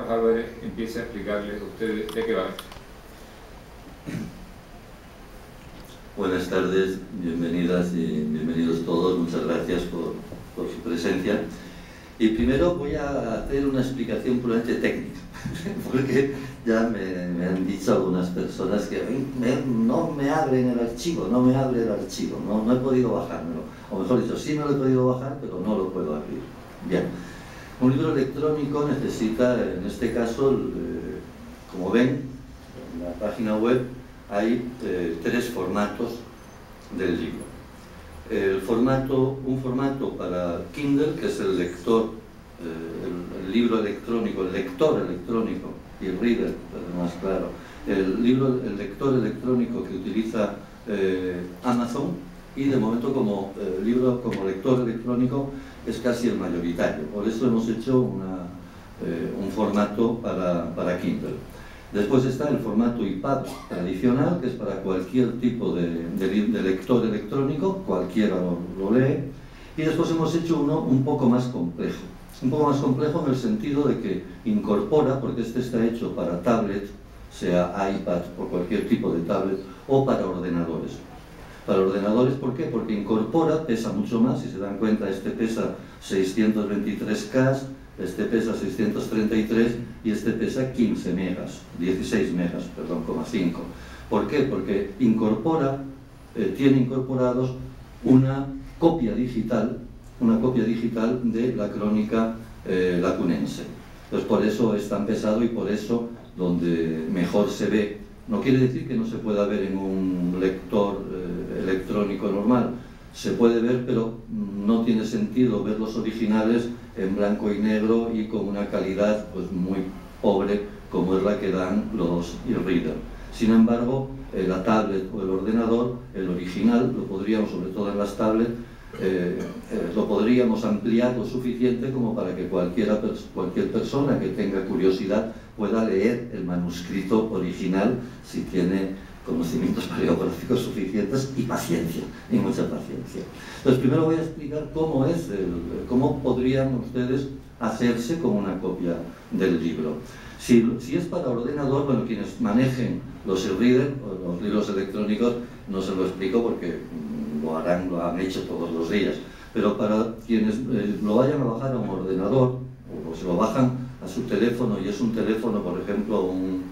Carlos Álvarez empiece a explicarles a ustedes de qué va. Buenas tardes, bienvenidas y bienvenidos todos, muchas gracias por su presencia. Y primero voy a hacer una explicación puramente técnica, porque ya me han dicho algunas personas que no me abren el archivo, no me abre el archivo, no he podido bajármelo. O mejor dicho, sí me lo he podido bajar, pero no lo puedo abrir. Bien, un libro electrónico necesita, en este caso, como ven, en la página web hay tres formatos del libro. Un formato para Kindle, que es el lector, el libro electrónico, el lector electrónico, y el reader, más claro, el lector electrónico que utiliza Amazon, y de momento como libro, como lector electrónico, es casi el mayoritario. Por eso hemos hecho un formato para Kindle. Después está el formato EPUB tradicional, que es para cualquier tipo de lector electrónico, cualquiera lo lee. Y después hemos hecho uno un poco más complejo. Un poco más complejo en el sentido de que incorpora, porque este está hecho para tablet, sea iPad o cualquier tipo de tablet, o para ordenadores. Para ordenadores, ¿por qué? Porque incorpora, pesa mucho más, si se dan cuenta, este pesa 623K, este pesa 633 y este pesa 15 megas, 16 megas, perdón, 5. ¿Por qué? Porque tiene incorporados una copia digital de la crónica lacunense. Entonces por eso es tan pesado y por eso donde mejor se ve. No quiere decir que no se pueda ver en un lector electrónico normal. Se puede ver, pero no tiene sentido ver los originales en blanco y negro y con una calidad pues muy pobre como es la que dan los e-reader. Sin embargo, la tablet o el ordenador, el original, lo podríamos, sobre todo en las tablets, lo podríamos ampliar lo suficiente como para que cualquier persona que tenga curiosidad pueda leer el manuscrito original si tiene conocimientos paleográficos suficientes y paciencia, y mucha paciencia. Entonces primero voy a explicar cómo podrían ustedes hacerse con una copia del libro. Si es para ordenador, bueno, quienes manejen los e-reader o los libros electrónicos, no se lo explico porque lo han hecho todos los días, pero para quienes lo vayan a bajar a un ordenador o se lo bajan a su teléfono y es un teléfono, por ejemplo, un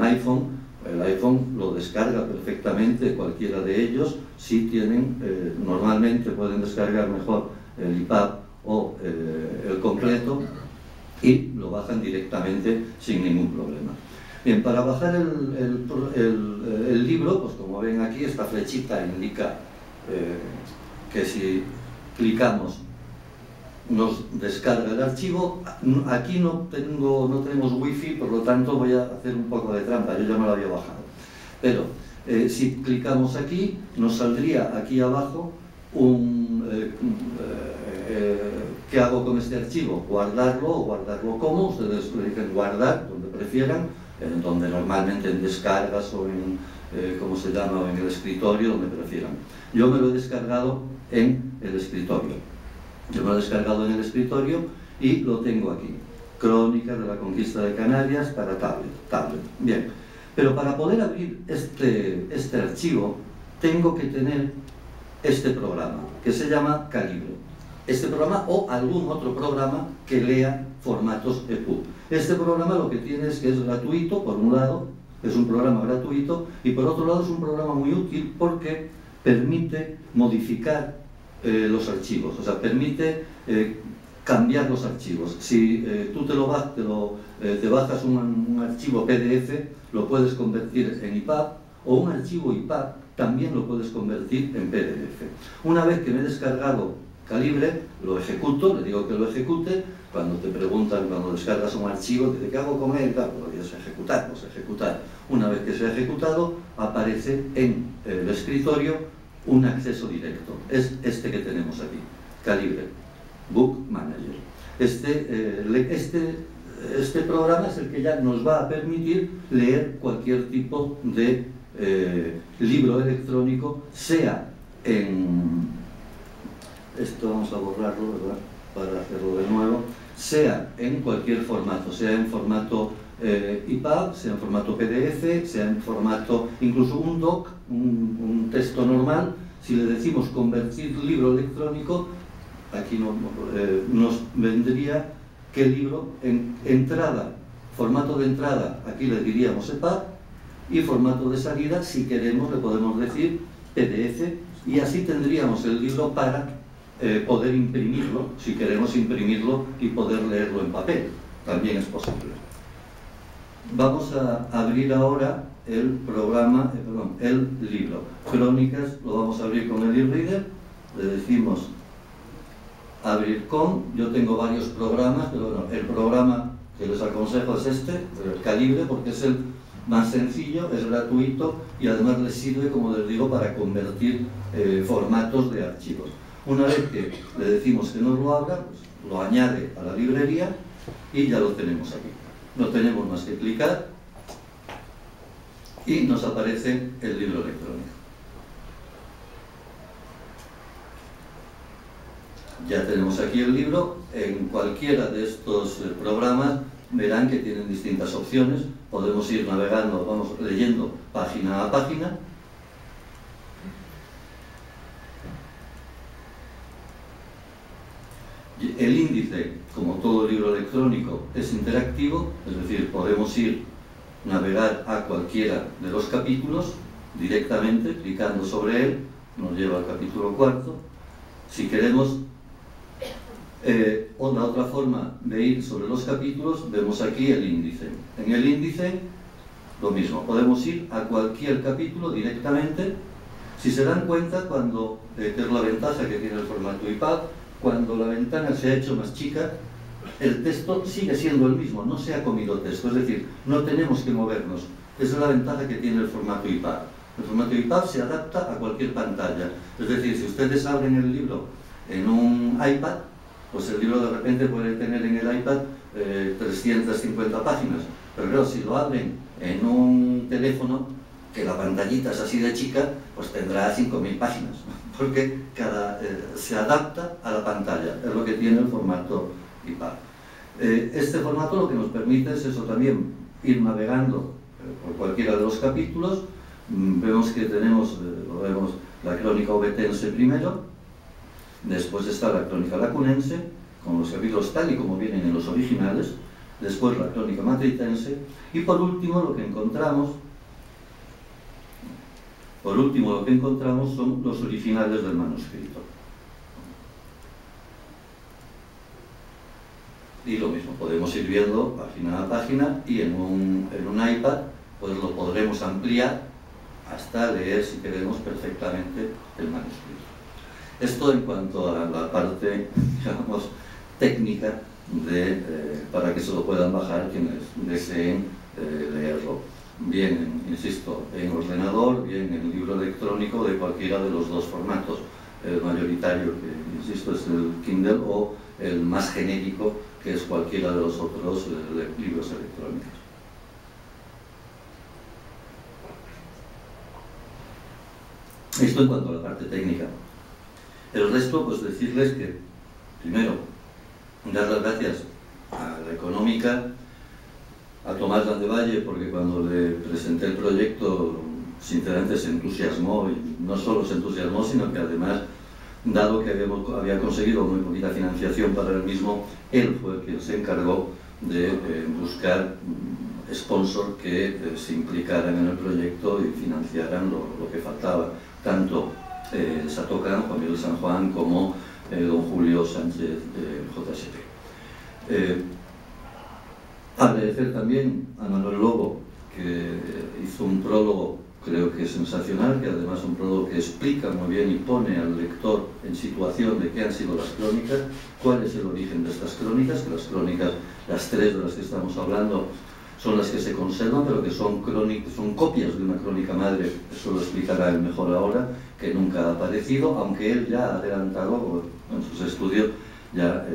iPhone, el iPhone lo descarga perfectamente, cualquiera de ellos. Si tienen, normalmente pueden descargar mejor el EPUB o el completo y lo bajan directamente sin ningún problema. Bien, para bajar el libro, pues como ven aquí, esta flechita indica que si clicamos nos descarga el archivo. Aquí no tenemos wifi, por lo tanto voy a hacer un poco de trampa, yo ya me lo había bajado. Pero si clicamos aquí, nos saldría aquí abajo ¿qué hago con este archivo? Guardarlo o guardarlo como, ustedes le dicen guardar, donde prefieran, donde normalmente en descargas o en, ¿cómo se llama?, o en el escritorio, donde prefieran. Yo me lo he descargado en el escritorio. Y lo tengo aquí. Crónicas de la conquista de Canarias para tablet. Bien, pero para poder abrir este archivo tengo que tener este programa, que se llama Calibre. Este programa o algún otro programa que lea formatos EPUB. Este programa lo que tiene es que es gratuito, por un lado, es un programa gratuito, y por otro lado es un programa muy útil porque permite modificar los archivos, o sea, permite cambiar los archivos. Si tú te bajas un archivo PDF, lo puedes convertir en EPUB, o un archivo EPUB también lo puedes convertir en PDF. Una vez que me he descargado Calibre, lo ejecuto, le digo que lo ejecute. Cuando te preguntan, cuando descargas un archivo, te dice, ¿qué hago con él? Claro, lo quieres ejecutar, pues ejecutar. Una vez que se ha ejecutado, aparece en el escritorio un acceso directo. Es este que tenemos aquí, Calibre, Book Manager. Este programa es el que ya nos va a permitir leer cualquier tipo de libro electrónico, sea en... Esto vamos a borrarlo, ¿verdad?, para hacerlo de nuevo. sea en cualquier formato, sea en formato EPUB, sea en formato PDF, sea en formato, incluso un doc, un texto normal. Si le decimos convertir libro electrónico, aquí nos vendría que el libro en entrada, formato de entrada, aquí le diríamos EPUB, y formato de salida, si queremos, le podemos decir PDF, y así tendríamos el libro para poder imprimirlo, si queremos imprimirlo y poder leerlo en papel, también es posible. Vamos a abrir ahora el programa, el libro. Crónicas, lo vamos a abrir con el e-reader, le decimos abrir con, yo tengo varios programas, pero bueno, el programa que les aconsejo es este, el Calibre, porque es el más sencillo, es gratuito y además les sirve, como les digo, para convertir formatos de archivos. Una vez que le decimos que nos lo abra, pues lo añade a la librería y ya lo tenemos aquí. No tenemos más que clicar y nos aparece el libro electrónico. Ya tenemos aquí el libro. En cualquiera de estos programas verán que tienen distintas opciones. Podemos ir navegando, vamos leyendo página a página. El índice, como todo libro electrónico, es interactivo, es decir, podemos navegar a cualquiera de los capítulos directamente, clicando sobre él, nos lleva al capítulo 4. Si queremos otra forma de ir sobre los capítulos, vemos aquí el índice. En el índice, lo mismo, podemos ir a cualquier capítulo directamente. Si se dan cuenta, que es la ventaja que tiene el formato EPUB, cuando la ventana se ha hecho más chica, el texto sigue siendo el mismo, no se ha comido texto, es decir, no tenemos que movernos. Esa es la ventaja que tiene el formato EPUB. El formato EPUB se adapta a cualquier pantalla. Es decir, si ustedes abren el libro en un iPad, pues el libro de repente puede tener en el iPad 350 páginas. Pero claro, si lo abren en un teléfono, que la pantallita es así de chica, pues tendrá 5.000 páginas, porque se adapta a la pantalla, es lo que tiene el formato EPUB. Este formato lo que nos permite es eso también, ir navegando por cualquiera de los capítulos. Vemos que tenemos la crónica obetense primero, después está la crónica lacunense, con los capítulos tal y como vienen en los originales, después la crónica matritense, y por último lo que encontramos son los originales del manuscrito. Y lo mismo, podemos ir viendo página a página, y en un iPad pues lo podremos ampliar hasta leer, si queremos, perfectamente el manuscrito. Esto en cuanto a la parte, digamos, técnica para que se lo puedan bajar quienes deseen leerlo. Bien, insisto, en ordenador, bien en libro electrónico, de cualquiera de los dos formatos. El mayoritario, que insisto, es el Kindle, o el más genérico, que es cualquiera de los otros libros electrónicos. Esto en cuanto a la parte técnica. El resto, pues decirles que, primero, dar las gracias a la Económica, a Tomás Landevalle, porque cuando le presenté el proyecto, sinceramente se entusiasmó, y no solo se entusiasmó, sino que además, dado que había conseguido muy poquita financiación para el mismo, él fue quien se encargó de buscar sponsors que se implicaran en el proyecto y financiaran lo que faltaba, tanto Satocan, Juan Miguel San Juan, como don Julio Sánchez JSP. Agradecer también a Manuel Lobo, que hizo un prólogo, creo que sensacional, que además es un prólogo que explica muy bien y pone al lector en situación de qué han sido las crónicas, cuál es el origen de estas crónicas, que las crónicas, las tres de las que estamos hablando, son las que se conservan, pero que son copias de una crónica madre. Eso lo explicará él mejor ahora, que nunca ha aparecido, aunque él ya ha adelantado en sus estudios, ya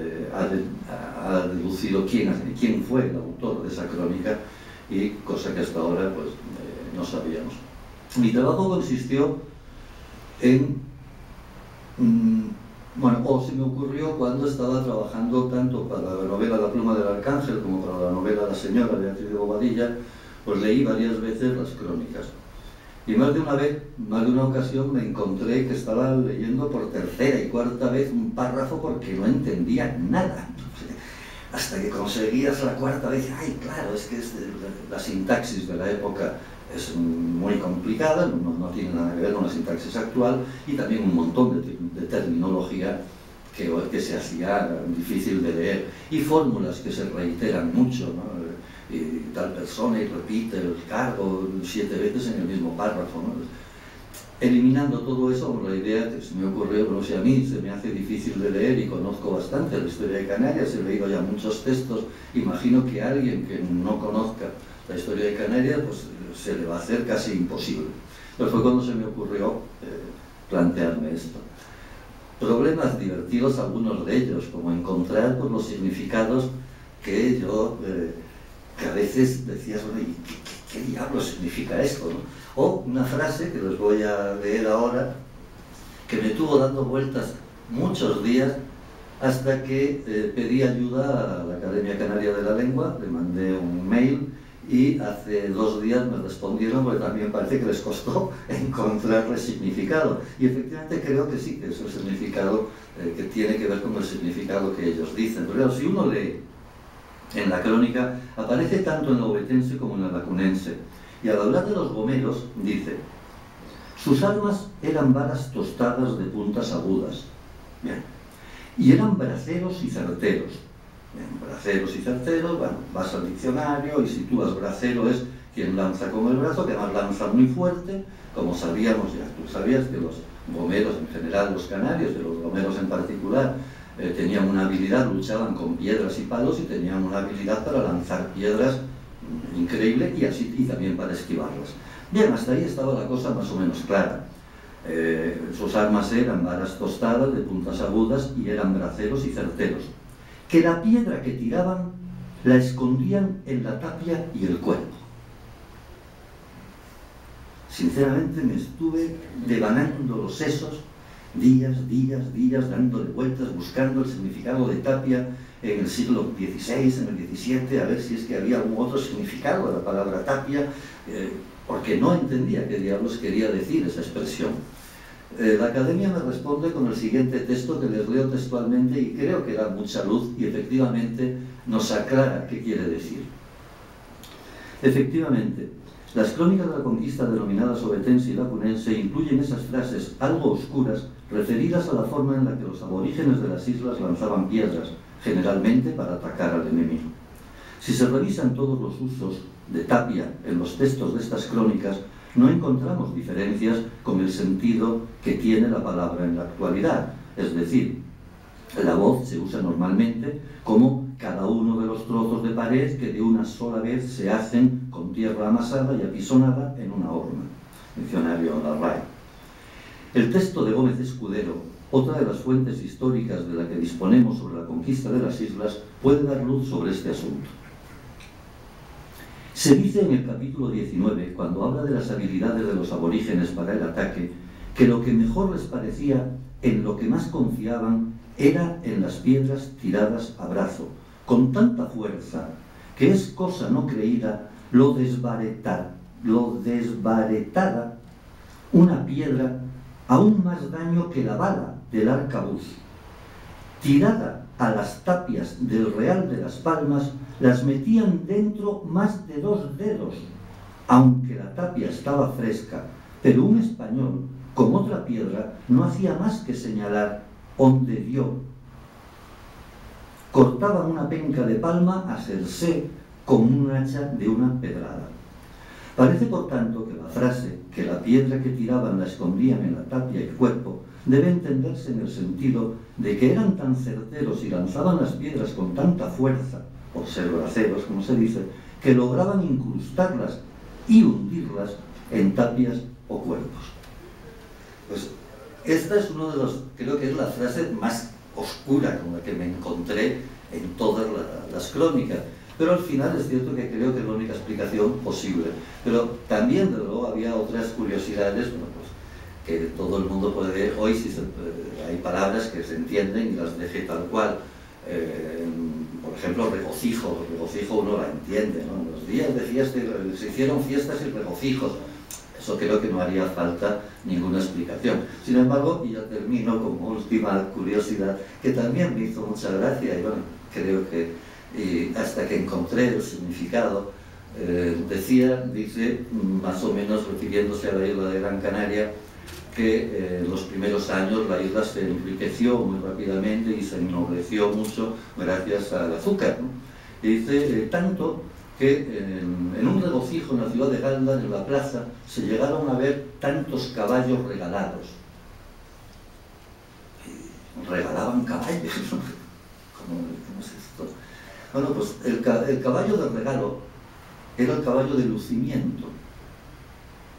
ha deducido quién fue el autor de esa crónica, y cosa que hasta ahora pues, no sabíamos. Mi trabajo consistió en Bueno, o se me ocurrió cuando estaba trabajando tanto para la novela La pluma del arcángel como para la novela La señora de Beatriz de Bobadilla, pues leí varias veces las crónicas. Y más de una vez, más de una ocasión, me encontré que estaba leyendo por tercera y cuarta vez un párrafo porque no entendía nada. Hasta que conseguías la cuarta vez, ¡ay, claro! Es que la sintaxis de la época es muy complicada, no tiene nada que ver con la sintaxis actual, y también un montón de terminología que se hacía difícil de leer, y fórmulas que se reiteran mucho, ¿no? Y tal persona y repite el cargo 7 veces en el mismo párrafo, ¿no? Eliminando todo eso, la idea que se me ocurrió, no sé, a mí se me hace difícil de leer y conozco bastante la historia de Canarias, he leído ya muchos textos, imagino que a alguien que no conozca la historia de Canarias, pues se le va a hacer casi imposible. Pero fue cuando se me ocurrió plantearme esto. Problemas divertidos, algunos de ellos, como encontrar pues, los significados que yo, que a veces decías, bueno, ¿y qué diablos significa esto, ¿no? O una frase que les voy a leer ahora, que me tuvo dando vueltas muchos días hasta que pedí ayuda a la Academia Canaria de la Lengua, le mandé un mail y hace 2 días me respondieron, porque también parece que les costó encontrarle significado. Y efectivamente creo que sí, que es el significado que tiene que ver con el significado que ellos dicen. Pero claro, si uno lee en la crónica, aparece tanto en la ovetense como en la lacunense. Y al hablar de los gomeros, dice: sus armas eran varas tostadas de puntas agudas. Bien. Y eran braceros y certeros. Bien, braceros y certeros, bueno, vas al diccionario y sitúas bracero es quien lanza con el brazo, que además lanza muy fuerte, como sabíamos ya. Tú sabías que los gomeros en general, los canarios, de los gomeros en particular, tenían una habilidad, luchaban con piedras y palos y tenían una habilidad para lanzar piedras increíble y también para esquivarlas. Bien, hasta ahí estaba la cosa más o menos clara. Sus armas eran varas tostadas de puntas agudas y eran braceros y certeros, que la piedra que tiraban la escondían en la tapia y el cuerpo. Sinceramente me estuve devanando los sesos días, dándole vueltas, buscando el significado de tapia en el siglo XVI, en el XVII, a ver si es que había algún otro significado de la palabra tapia, porque no entendía qué diablos quería decir esa expresión. La Academia me responde con el siguiente texto que les leo textualmente y creo que da mucha luz y efectivamente nos aclara qué quiere decir. Efectivamente, las crónicas de la conquista denominadas ovetense y lacunense incluyen esas frases algo oscuras referidas a la forma en la que los aborígenes de las islas lanzaban piedras, generalmente para atacar al enemigo. Si se revisan todos los usos de tapia en los textos de estas crónicas, no encontramos diferencias con el sentido que tiene la palabra en la actualidad. Es decir, la voz se usa normalmente como cada uno de los trozos de pared que de una sola vez se hacen con tierra amasada y apisonada en una horma. Diccionario La RAE. El texto de Gómez Escudero, otra de las fuentes históricas de la que disponemos sobre la conquista de las islas, puede dar luz sobre este asunto. Se dice en el capítulo 19, cuando habla de las habilidades de los aborígenes para el ataque, que lo que mejor les parecía, en lo que más confiaban, era en las piedras tiradas a brazo, con tanta fuerza, que es cosa no creída lo desbaretada una piedra aún más daño que la bala del arcabuz. Tirada a las tapias del Real de las Palmas, las metían dentro más de 2 dedos, aunque la tapia estaba fresca, pero un español, con otra piedra, no hacía más que señalar onde dio. Cortaban una penca de palma a serse con un hacha de una pedrada. Parece, por tanto, que la frase, que la piedra que tiraban la escondían en la tapia y cuerpo, debe entenderse en el sentido de que eran tan certeros y lanzaban las piedras con tanta fuerza, por ser braceros, como se dice, que lograban incrustarlas y hundirlas en tapias o cuerpos. Pues esta es uno de los, creo que es la frase más oscura con la que me encontré en todas las crónicas. Pero al final es cierto que creo que es la única explicación posible. Pero también, de luego, había otras curiosidades. Bueno, pues, que todo el mundo puede, hoy sí hay palabras que se entienden y las dejé tal cual. Por ejemplo, regocijo uno la entiende, ¿no? Los días de fiesta, se hicieron fiestas y regocijos. Eso creo que no haría falta ninguna explicación. Sin embargo, y ya termino como última curiosidad, que también me hizo mucha gracia, y bueno, creo que hasta que encontré el significado, dice, más o menos refiriéndose a la isla de Gran Canaria, que en los primeros años la isla se enriqueció muy rápidamente y se ennobleció mucho gracias al azúcar, ¿no? Y dice, tanto que en un regocijo en la ciudad de Galdar, en la plaza, se llegaron a ver tantos caballos regalados. Y regalaban caballos, ¿no? ¿Cómo es esto? Bueno, pues el caballo de regalo era el caballo de lucimiento.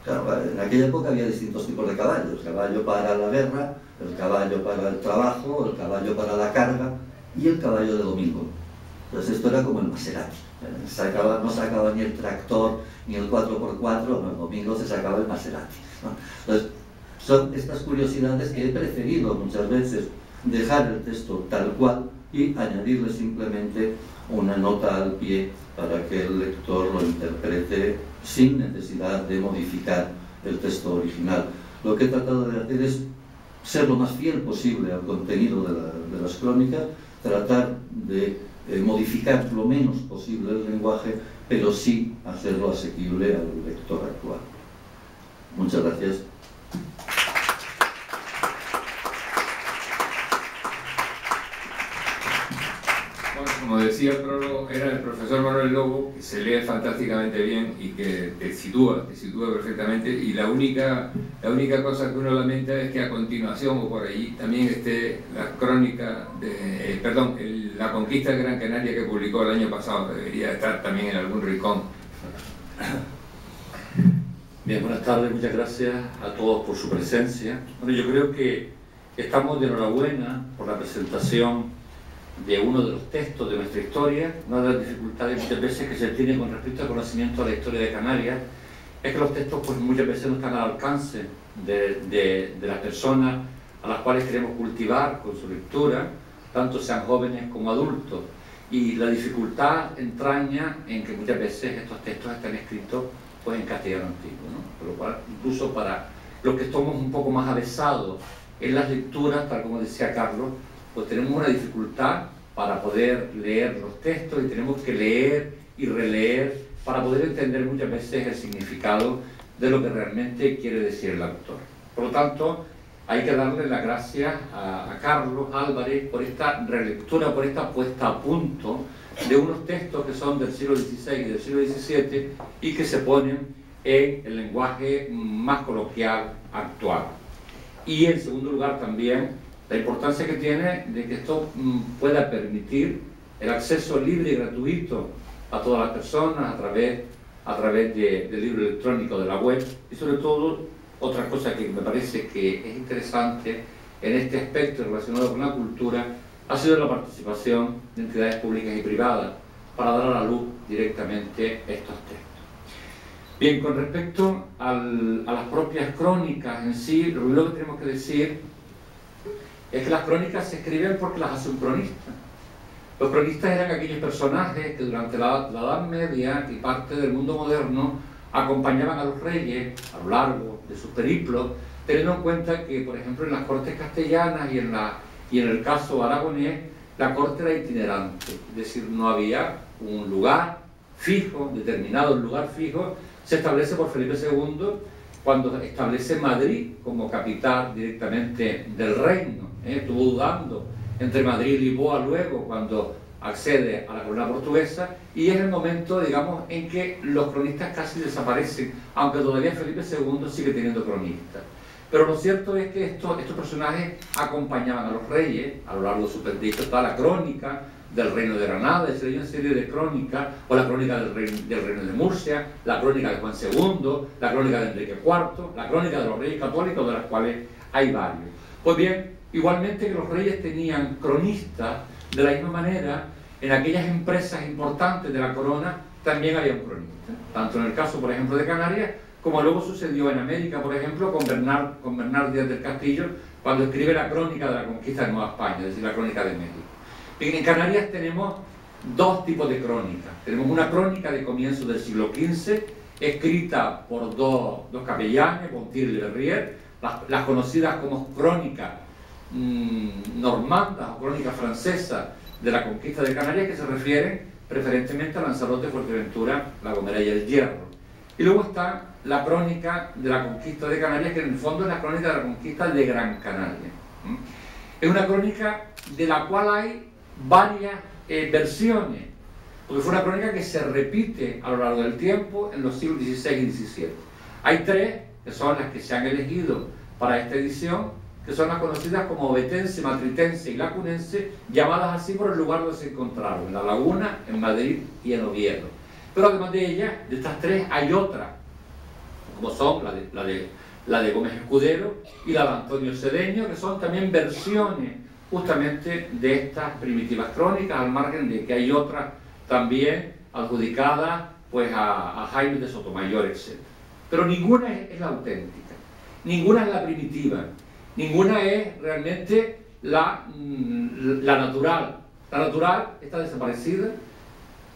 Claro, en aquella época había distintos tipos de caballos: el caballo para la guerra, el caballo para el trabajo, el caballo para la carga y el caballo de domingo. Entonces esto era como el Maserati. No sacaba ni el tractor ni el 4x4, no, el domingo se sacaba el Maserati, ¿no? Entonces, son estas curiosidades que he preferido muchas veces dejar el texto tal cual y añadirle simplemente una nota al pie para que el lector lo interprete sin necesidad de modificar el texto original. Lo que he tratado de hacer es ser lo más fiel posible al contenido de las crónicas, tratar de modificar lo menos posible el lenguaje, pero sí hacerlo asequible al lector actual. Muchas gracias. Como decía el prólogo, era el profesor Manuel Lobo, que se lee fantásticamente bien y que te sitúa perfectamente, y la única cosa que uno lamenta es que a continuación o por allí también esté la crónica de, la conquista de Gran Canaria que publicó el año pasado, que debería estar también en algún rincón. Bien, buenas tardes, muchas gracias a todos por su presencia. Bueno, yo creo que estamos de enhorabuena por la presentación de uno de los textos de nuestra historia. Una de las dificultades muchas veces que se tiene con respecto al conocimiento de la historia de Canarias es que los textos pues muchas veces no están al alcance de las personas a las cuales queremos cultivar con su lectura, tanto sean jóvenes como adultos, y la dificultad entraña en que muchas veces estos textos están escritos pues en castellano antiguo, ¿no? Por lo cual, incluso para los que estamos un poco más avesados en las lecturas, tal como decía Carlos, pues tenemos una dificultad para poder leer los textos, y tenemos que leer y releer para poder entender muchas veces el significado de lo que realmente quiere decir el autor. Por lo tanto, hay que darle las gracias a Carlos Álvarez por esta relectura, por esta puesta a punto de unos textos que son del siglo XVI y del siglo XVII y que se ponen en el lenguaje más coloquial actual. Y en segundo lugar también la importancia que tiene de que esto pueda permitir el acceso libre y gratuito a todas las personas a través del libro electrónico de la web. Y sobre todo, otra cosa que me parece que es interesante en este aspecto relacionado con la cultura ha sido la participación de entidades públicas y privadas para dar a la luz directamente estos textos. Bien, con respecto a las propias crónicas en sí, lo primero que tenemos que decir es que las crónicas se escriben porque las hace un cronista. Los cronistas eran aquellos personajes que durante la Edad Media y parte del mundo moderno acompañaban a los reyes a lo largo de sus periplos, teniendo en cuenta que, por ejemplo, en las cortes castellanas y en el caso aragonés, la corte era itinerante, es decir, no había un lugar fijo, determinado lugar fijo. Se establece por Felipe II cuando establece Madrid como capital directamente del reino. Estuvo dudando entre Madrid y Lisboa luego cuando accede a la corona portuguesa, y es el momento, digamos, en que los cronistas casi desaparecen, aunque todavía Felipe II sigue teniendo cronistas. Pero lo cierto es que estos personajes acompañaban a los reyes a lo largo de su periplo. Está la crónica del reino de Granada, es una serie de crónicas, o la crónica del reino de Murcia, la crónica de Juan II, la crónica de Enrique IV, la crónica de los reyes católicos, de las cuales hay varios. Pues bien, igualmente que los reyes tenían cronistas, de la misma manera, en aquellas empresas importantes de la corona también había un cronista. Tanto en el caso, por ejemplo, de Canarias, como luego sucedió en América, por ejemplo, con Bernard Díaz del Castillo, cuando escribe la crónica de la conquista de Nueva España, es decir, la crónica de México. Bien, en Canarias tenemos dos tipos de crónicas. Tenemos una crónica de comienzos del siglo XV, escrita por dos capellanes, Bontier y Leverrier, las conocidas como crónicas normandas o crónicas francesas de la conquista de Canarias, que se refieren preferentemente a Lanzarote, Fuerteventura, La Gomera y El Hierro. Y luego está la crónica de la conquista de Canarias, que en el fondo es la crónica de la conquista de Gran Canaria. Es una crónica de la cual hay varias versiones, porque fue una crónica que se repite a lo largo del tiempo en los siglos XVI y XVII. Hay tres, que son las que se han elegido para esta edición, que son las conocidas como obetense, matritense y lacunense, llamadas así por el lugar donde se encontraron, en La Laguna, en Madrid y en Oviedo. Pero además de ellas, de estas tres, hay otras, como son la de Gómez Escudero y la de Antonio Cedeño, que son también versiones justamente de estas primitivas crónicas, al margen de que hay otras también adjudicadas pues, a Jaime de Sotomayor, etc. Pero ninguna es la auténtica, ninguna es la primitiva, ninguna es realmente la natural. La natural está desaparecida.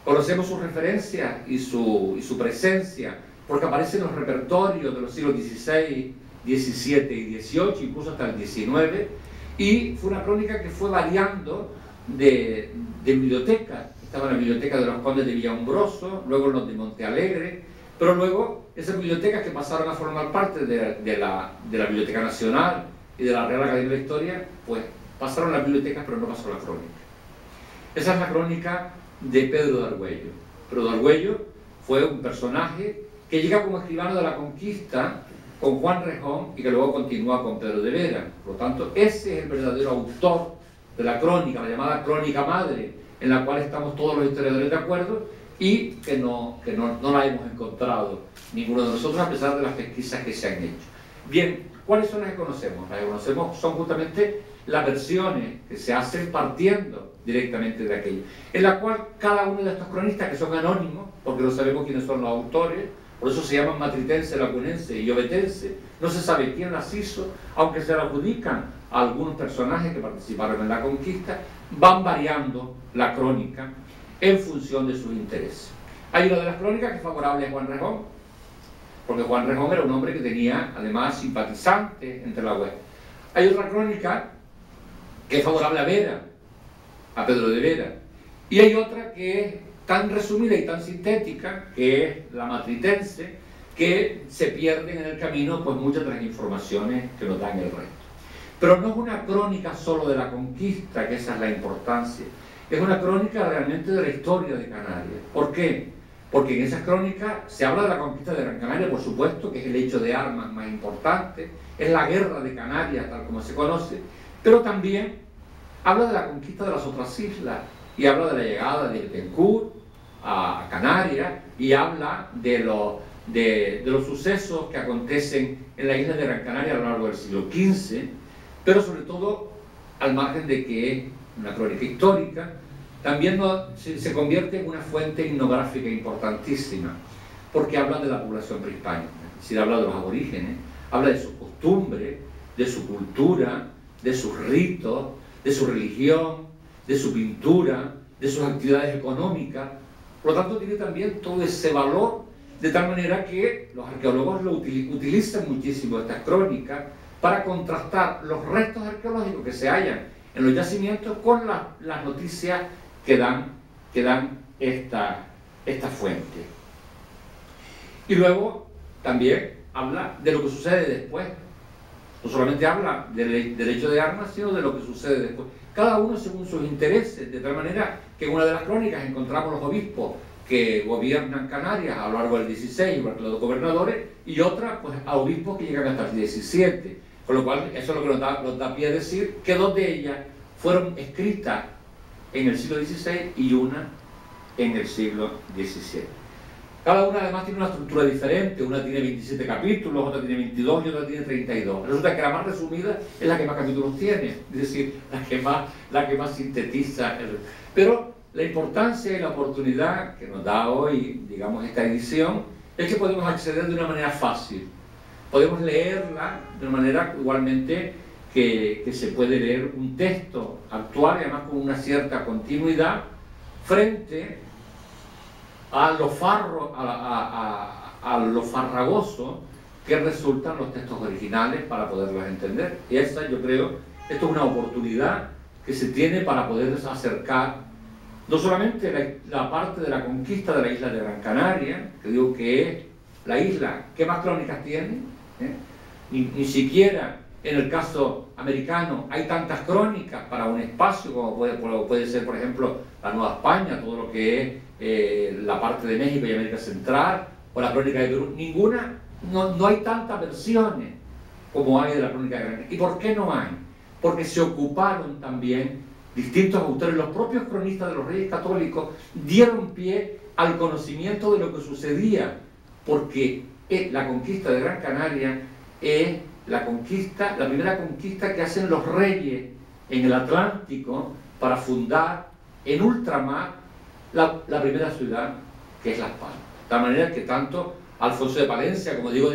Conocemos su referencia y su presencia porque aparece en los repertorios de los siglos XVI, XVII y XVIII, incluso hasta el XIX, y fue una crónica que fue variando de biblioteca. Estaba en la biblioteca de los condes de Villaumbroso, luego en los de Montealegre, pero luego esas bibliotecas que pasaron a formar parte de la Biblioteca Nacional y de la Real Academia de la Historia, pues pasaron las bibliotecas, pero no pasó la crónica. Esa es la crónica de Pedro de Argüello. Pedro de Argüello fue un personaje que llega como escribano de la conquista con Juan Rejón y que luego continúa con Pedro de Vera. Por lo tanto, ese es el verdadero autor de la crónica, la llamada crónica madre, en la cual estamos todos los historiadores de acuerdo y que no la hemos encontrado ninguno de nosotros a pesar de las pesquisas que se han hecho. Bien, ¿cuáles son las que conocemos? Las que conocemos son justamente las versiones que se hacen partiendo directamente de aquello, en la cual cada uno de estos cronistas, que son anónimos, porque no sabemos quiénes son los autores, por eso se llaman matritense, lacunense y obetense, no se sabe quién las hizo, aunque se le adjudican a algunos personajes que participaron en la conquista, van variando la crónica en función de sus intereses. Hay una de las crónicas que es favorable a Juan Rejón, porque Juan Rejón era un hombre que tenía además simpatizantes entre la hueste. Hay otra crónica que es favorable a Vera, a Pedro de Vera, y hay otra que es tan resumida y tan sintética, que es la matritense, que se pierden en el camino pues muchas de las informaciones que nos dan el resto. Pero no es una crónica solo de la conquista, que esa es la importancia, es una crónica realmente de la historia de Canarias. ¿Por qué? Porque en esas crónicas se habla de la conquista de Gran Canaria, por supuesto, que es el hecho de armas más importante, es la guerra de Canarias, tal como se conoce, pero también habla de la conquista de las otras islas, y habla de la llegada de Betancourt a Canarias, y habla de los sucesos que acontecen en la isla de Gran Canaria a lo largo del siglo XV, pero sobre todo, al margen de que es una crónica histórica, también se convierte en una fuente etnográfica importantísima, porque habla de la población prehispánica, es decir, habla de los aborígenes, habla de sus costumbres, de su cultura, de sus ritos, de su religión, de su pintura, de sus actividades económicas. Por lo tanto, tiene también todo ese valor, de tal manera que los arqueólogos utilizan muchísimo estas crónicas para contrastar los restos arqueológicos que se hallan en los yacimientos con las noticias que dan esta fuente. Y luego también habla de lo que sucede después. No solamente habla del hecho de armas, sino de lo que sucede después. Cada uno según sus intereses, de tal manera que en una de las crónicas encontramos los obispos que gobiernan Canarias a lo largo del XVI, los gobernadores, y otra, pues, a obispos que llegan hasta el XVII. Con lo cual, eso es lo que nos da pie a decir que dos de ellas fueron escritas en el siglo XVI y una en el siglo XVII. Cada una además tiene una estructura diferente, una tiene 27 capítulos, otra tiene 22 y otra tiene 32. Resulta que la más resumida es la que más capítulos tiene, es decir, la que más sintetiza. Pero la importancia y la oportunidad que nos da hoy, digamos, esta edición, es que podemos acceder de una manera fácil. Podemos leerla de una manera igualmente que se puede leer un texto actual y además con una cierta continuidad frente a lo farragoso que resultan los textos originales para poderlos entender. Y esta, yo creo, esto es una oportunidad que se tiene para poder acercar no solamente la parte de la conquista de la isla de Gran Canaria, que digo que es la isla que más crónicas tiene, ni siquiera en el caso americano hay tantas crónicas para un espacio como puede ser, por ejemplo, la Nueva España, todo lo que es la parte de México y América Central, o la crónica de Perú. Ninguna, no hay tantas versiones como hay de la crónica de Gran Canaria. ¿Y por qué no hay? Porque se ocuparon también distintos autores, los propios cronistas de los Reyes Católicos dieron pie al conocimiento de lo que sucedía, porque la conquista de Gran Canaria es la primera conquista que hacen los reyes en el Atlántico para fundar en ultramar la primera ciudad, que es Las Palmas. De tal manera que tanto Alfonso de Palencia, como Diego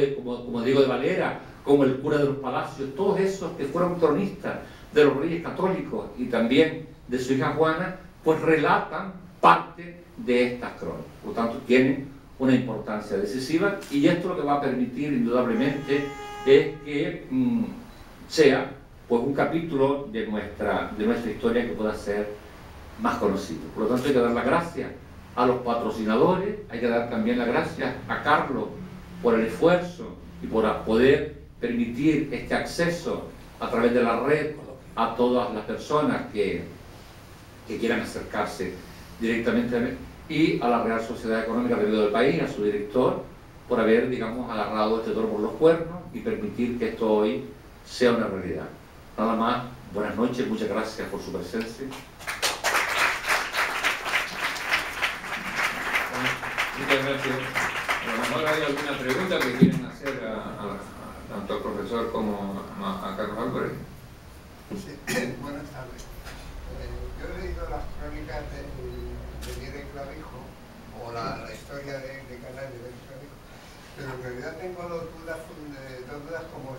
de Valera, como el cura de los Palacios, todos esos que fueron cronistas de los Reyes Católicos y también de su hija Juana, pues relatan parte de estas crónicas. Por lo tanto, tienen una importancia decisiva, y esto lo que va a permitir indudablemente es que sea pues un capítulo de nuestra historia que pueda ser más conocido. Por lo tanto, hay que dar las gracias a los patrocinadores, hay que dar también las gracias a Carlos por el esfuerzo y por poder permitir este acceso a través de la red a todas las personas que quieran acercarse directamente a mí, y a la Real Sociedad Económica del País, a su director, por haber, digamos, agarrado este toro por los cuernos y permitir que esto hoy sea una realidad. Nada más, buenas noches, muchas gracias por su presencia. Muchas gracias. A lo mejor hay alguna pregunta que quieren hacer tanto al profesor como a Carlos Álvarez. Sí. Buenas tardes. Yo he leído las crónicas de Miguel Clavijo, o la historia de Canarias de Clavijo, pero en realidad tengo dos dudas como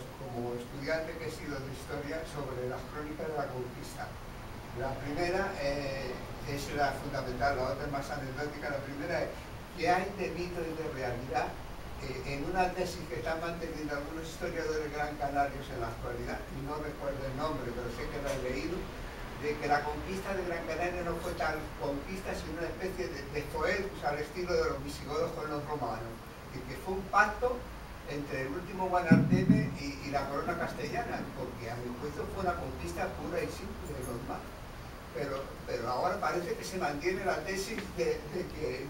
estudiante que he sido de historia sobre las crónicas de la conquista. La primera es la fundamental, la otra es más anecdótica. La primera es ¿qué hay de mito y de realidad en una tesis que están manteniendo algunos historiadores gran canarios en la actualidad? Y no recuerdo el nombre, pero sé que lo he leído, de que la conquista de Gran Canaria no fue tal conquista, sino una especie de foedus al estilo de los visigodos con los romanos, y que fue un pacto entre el último Guanarteme y la corona castellana, porque a mi juicio fue una conquista pura y simple de los más. Pero ahora parece que se mantiene la tesis de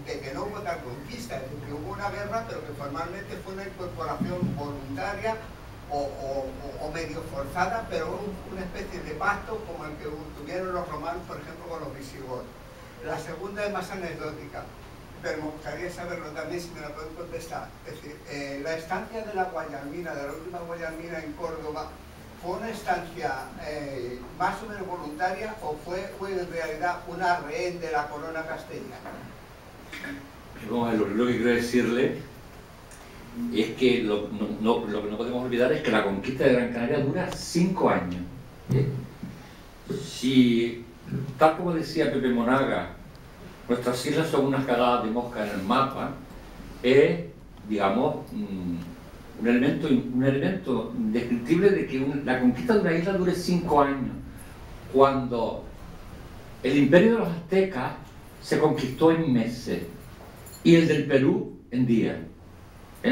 que no hubo tal conquista, de que hubo una guerra, pero que formalmente fue una incorporación voluntaria o medio forzada, pero una especie de pacto como el que tuvieron los romanos, por ejemplo, con los visigodos. La segunda es más anecdótica, pero me gustaría saberlo también, si me la pueden contestar. Es decir, la estancia de la Guayarmina, de la última Guayarmina en Córdoba, ¿fue una estancia más o menos voluntaria o fue en realidad una rehén de la corona castellana? Lo que quiero decirle es que lo que no podemos olvidar es que la conquista de Gran Canaria dura 5 años. Si, tal como decía Pepe Monaga, nuestras islas son unas cagadas de mosca en el mapa, es, digamos, un elemento descriptible de que la conquista de una isla dure 5 años, cuando el imperio de los aztecas se conquistó en meses y el del Perú en días.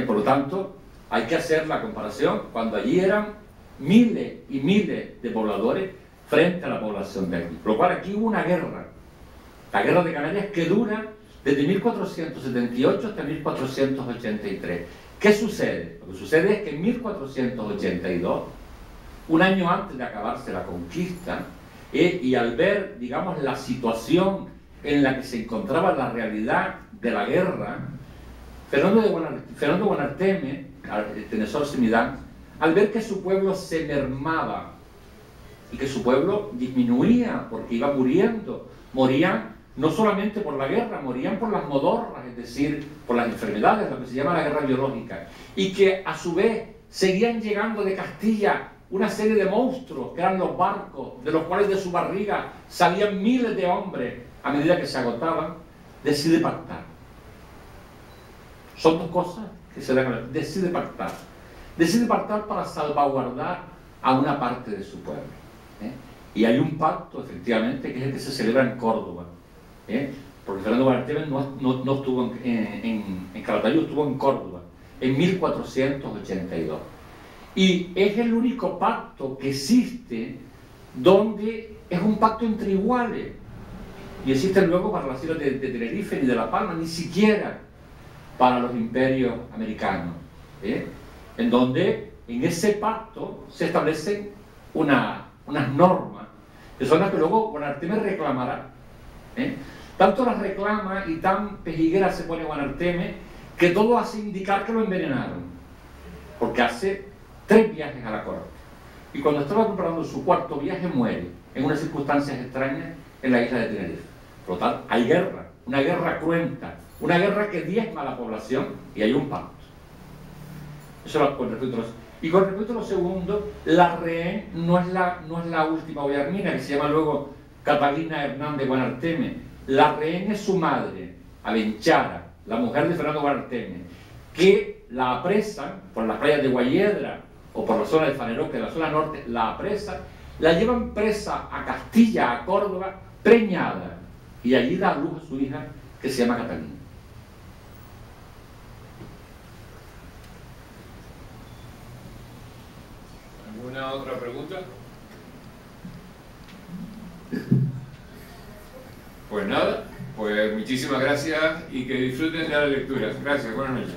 Por lo tanto, hay que hacer la comparación cuando allí eran miles y miles de pobladores frente a la población de aquí. Por lo cual aquí hubo una guerra, la guerra de Canarias, que dura desde 1478 hasta 1483. ¿Qué sucede? Lo que sucede es que en 1482, un año antes de acabarse la conquista, y al ver, digamos, la situación en la que se encontraba la realidad de la guerra, Fernando Guanarteme, el Tenezor Semidán, al ver que su pueblo se mermaba y que su pueblo disminuía porque iba muriendo, morían no solamente por la guerra, morían por las modorras, es decir, por las enfermedades, lo que se llama la guerra biológica, y que a su vez seguían llegando de Castilla una serie de monstruos, que eran los barcos, de los cuales de su barriga salían miles de hombres a medida que se agotaban, decide pactar. Son dos cosas que se dan. Decide pactar. Decide pactar para salvaguardar a una parte de su pueblo. Y hay un pacto, efectivamente, que es el que se celebra en Córdoba. Porque Fernando Guanarteme no estuvo en Calatayud, estuvo en Córdoba, en 1482. Y es el único pacto que existe donde es un pacto entre iguales. Y existen luego para las islas de Tenerife ni de La Palma, ni siquiera para los imperios americanos. En donde en ese pacto se establecen unas normas, que son las que luego Guanarteme reclamará. Tanto las reclama y tan pejiguera se pone Guanarteme que todo hace indicar que lo envenenaron, porque hace 3 viajes a la corte, y cuando estaba preparando su 4.º viaje muere en unas circunstancias extrañas en la isla de Tenerife. Por lo tanto, hay guerra, una guerra cruenta, una guerra que diezma a la población, y hay un pacto. Eso con respecto a los... Y con respecto a lo segundo, la rehén no es la última Guillermina, que se llama luego Catalina Hernández Guanarteme. La rehén es su madre, Abenchara, la mujer de Fernando Guanarteme, que la apresan por las playas de Guayedra o por la zona de Faneroque, de la zona norte, la apresan, la llevan presa a Castilla, a Córdoba, preñada, y allí da a luz a su hija, que se llama Catalina. ¿Alguna otra pregunta? Pues nada, pues muchísimas gracias y que disfruten de la lectura. Gracias, buenas noches.